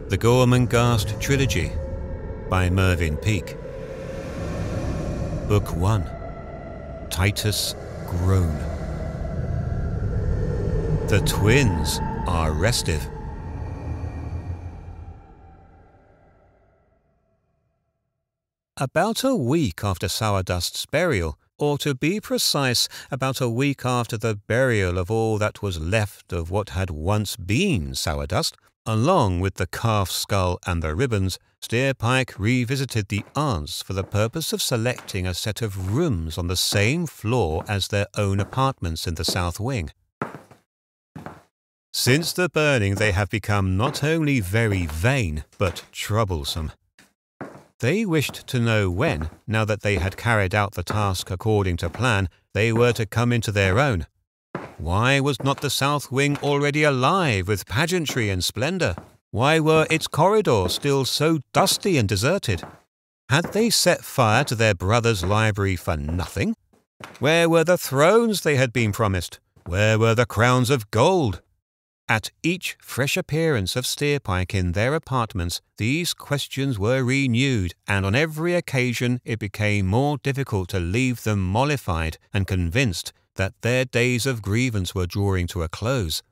The Gormenghast Trilogy by Mervyn Peake. Book 1. Titus Groan. The twins are restive. About a week after Sourdust's burial, or to be precise, about a week after the burial of all that was left of what had once been Sourdust, along with the calf skull and the ribbons, Steerpike revisited the aunts for the purpose of selecting a set of rooms on the same floor as their own apartments in the south wing. Since the burning, they have become not only very vain, but troublesome. They wished to know when, now that they had carried out the task according to plan, they were to come into their own. Why was not the south wing already alive with pageantry and splendour? Why were its corridors still so dusty and deserted? Had they set fire to their brother's library for nothing? Where were the thrones they had been promised? Where were the crowns of gold? At each fresh appearance of Steerpike in their apartments, these questions were renewed, and on every occasion it became more difficult to leave them mollified and convinced that their days of grievance were drawing to a close.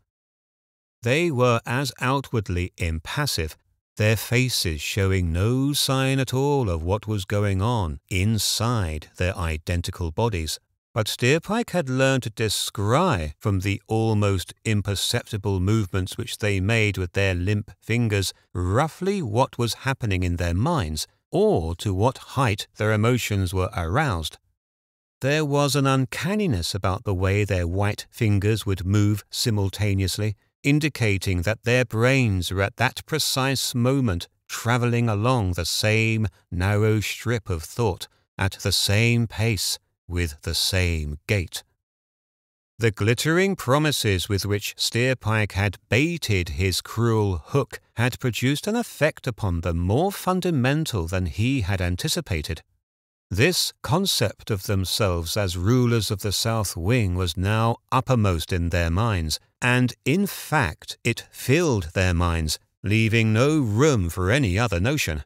They were as outwardly impassive, their faces showing no sign at all of what was going on inside their identical bodies. But Steerpike had learned to descry from the almost imperceptible movements which they made with their limp fingers roughly what was happening in their minds, or to what height their emotions were aroused. There was an uncanniness about the way their white fingers would move simultaneously, indicating that their brains were at that precise moment travelling along the same narrow strip of thought, at the same pace, with the same gait. The glittering promises with which Steerpike had baited his cruel hook had produced an effect upon them more fundamental than he had anticipated. This concept of themselves as rulers of the south wing was now uppermost in their minds, and in fact it filled their minds, leaving no room for any other notion.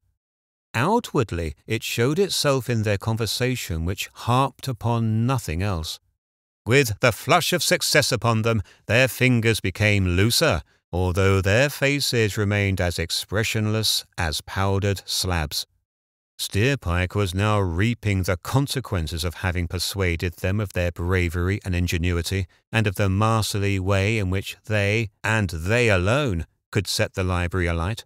Outwardly, it showed itself in their conversation, which harped upon nothing else. With the flush of success upon them, their fingers became looser, although their faces remained as expressionless as powdered slabs. Steerpike was now reaping the consequences of having persuaded them of their bravery and ingenuity, and of the masterly way in which they, and they alone, could set the library alight.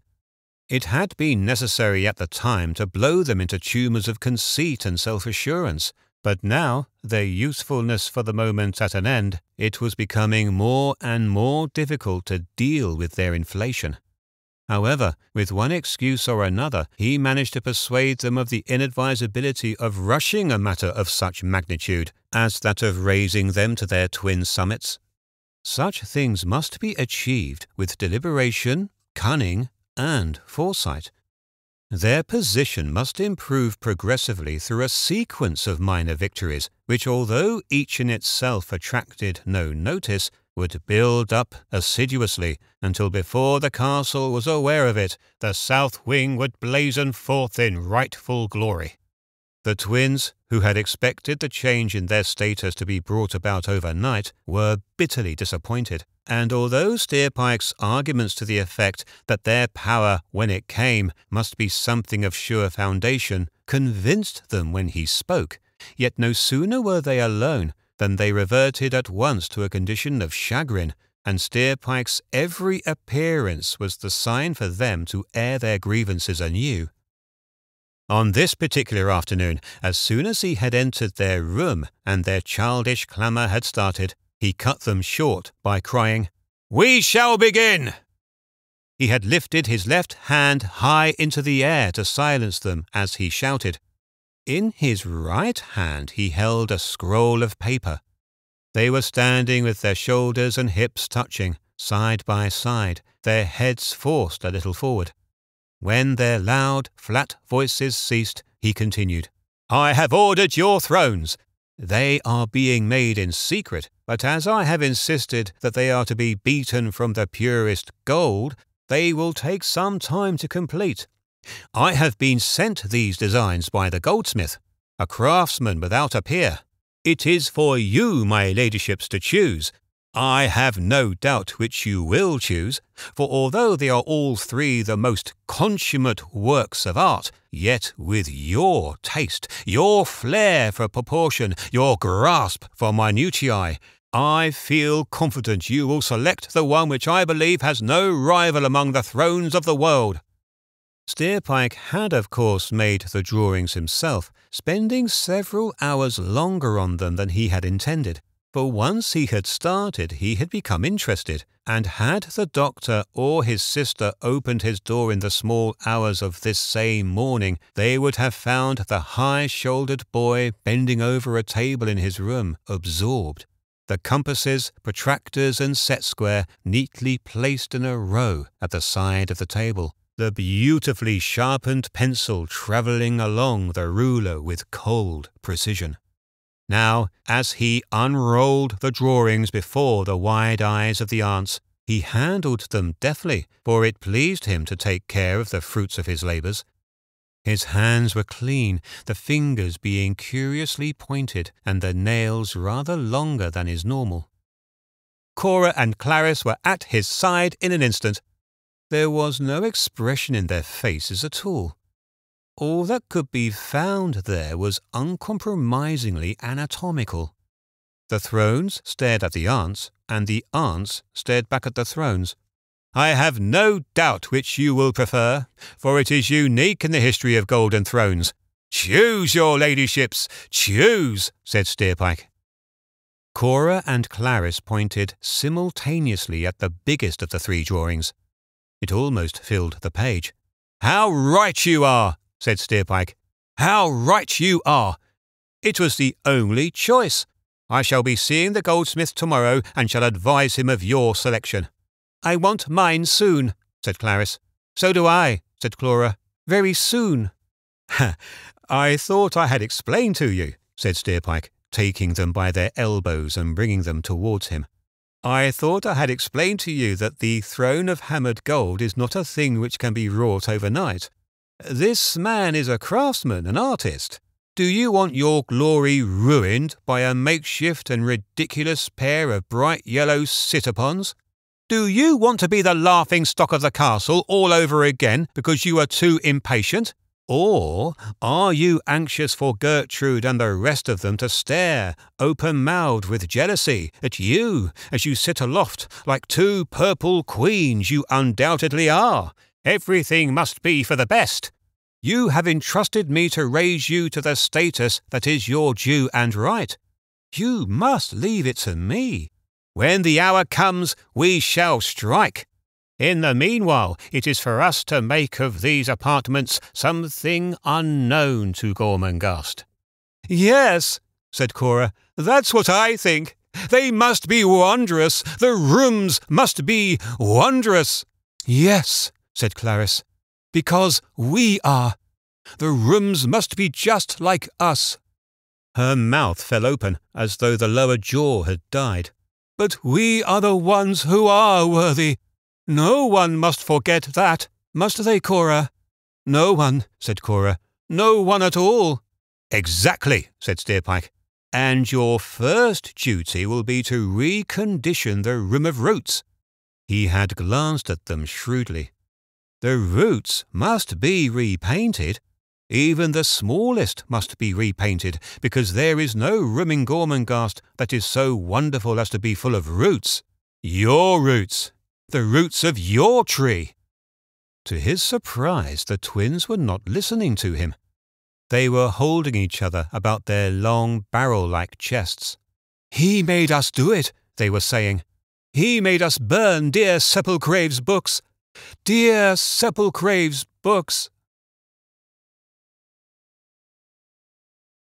It had been necessary at the time to blow them into tumours of conceit and self-assurance, but now, their usefulness for the moment at an end, it was becoming more and more difficult to deal with their inflation. However, with one excuse or another, he managed to persuade them of the inadvisability of rushing a matter of such magnitude as that of raising them to their twin summits. Such things must be achieved with deliberation, cunning, and foresight. Their position must improve progressively through a sequence of minor victories, which, although each in itself attracted no notice, would build up assiduously until before the castle was aware of it, the south wing would blazon forth in rightful glory. The twins, who had expected the change in their status to be brought about overnight, were bitterly disappointed, and although Steerpike's arguments to the effect that their power, when it came, must be something of sure foundation, convinced them when he spoke, yet no sooner were they alone than they reverted at once to a condition of chagrin, and Steerpike's every appearance was the sign for them to air their grievances anew. On this particular afternoon, as soon as he had entered their room and their childish clamour had started, he cut them short by crying, "We shall begin!" He had lifted his left hand high into the air to silence them as he shouted. In his right hand he held a scroll of paper. They were standing with their shoulders and hips touching, side by side, their heads forced a little forward. When their loud, flat voices ceased, he continued, "I have ordered your thrones. They are being made in secret, but as I have insisted that they are to be beaten from the purest gold, they will take some time to complete. I have been sent these designs by the goldsmith, a craftsman without a peer. It is for you, my ladyships, to choose. I have no doubt which you will choose, for although they are all three the most consummate works of art, yet with your taste, your flair for proportion, your grasp for minutiae, I feel confident you will select the one which I believe has no rival among the thrones of the world." Steerpike had, of course, made the drawings himself, spending several hours longer on them than he had intended. For once he had started, he had become interested, and had the doctor or his sister opened his door in the small hours of this same morning, they would have found the high-shouldered boy bending over a table in his room, absorbed, the compasses, protractors, and set-square neatly placed in a row at the side of the table, the beautifully sharpened pencil travelling along the ruler with cold precision. Now, as he unrolled the drawings before the wide eyes of the aunts, he handled them deftly, for it pleased him to take care of the fruits of his labours. His hands were clean, the fingers being curiously pointed, and the nails rather longer than is normal. Cora and Clarice were at his side in an instant. There was no expression in their faces at all. All that could be found there was uncompromisingly anatomical. The thrones stared at the aunts, and the aunts stared back at the thrones. "I have no doubt which you will prefer, for it is unique in the history of golden thrones. Choose, your ladyships, choose," said Steerpike. Cora and Clarice pointed simultaneously at the biggest of the three drawings. It almost filled the page. "How right you are!" said Steerpike. "How right you are! It was the only choice. I shall be seeing the goldsmith tomorrow and shall advise him of your selection." "I want mine soon," said Clarice. "So do I," said Cora. "Very soon." "I thought I had explained to you," said Steerpike, taking them by their elbows and bringing them towards him. "I thought I had explained to you that the throne of hammered gold is not a thing which can be wrought overnight. This man is a craftsman, an artist. Do you want your glory ruined by a makeshift and ridiculous pair of bright yellow sit-upons? Do you want to be the laughing-stock of the castle all over again because you are too impatient? Or are you anxious for Gertrude and the rest of them to stare, open-mouthed with jealousy, at you as you sit aloft like two purple queens you undoubtedly are? Everything must be for the best. You have entrusted me to raise you to the status that is your due and right. You must leave it to me. When the hour comes, we shall strike. In the meanwhile, it is for us to make of these apartments something unknown to Gormenghast." "Yes," said Cora, "that's what I think. They must be wondrous. The rooms must be wondrous." "Yes," said Clarice, "because we are. The rooms must be just like us." Her mouth fell open, as though the lower jaw had died. "But we are the ones who are worthy. No one must forget that, must they, Cora?" "No one," said Cora. "No one at all." "Exactly," said Steerpike. "And your first duty will be to recondition the Room of Roots." He had glanced at them shrewdly. "The roots must be repainted. Even the smallest must be repainted, because there is no room in Gormenghast that is so wonderful as to be full of roots. Your roots. The roots of your tree." To his surprise, the twins were not listening to him. They were holding each other about their long barrel-like chests. "He made us do it," they were saying. "He made us burn dear Sepulchre's books. Dear Sepulchre's books."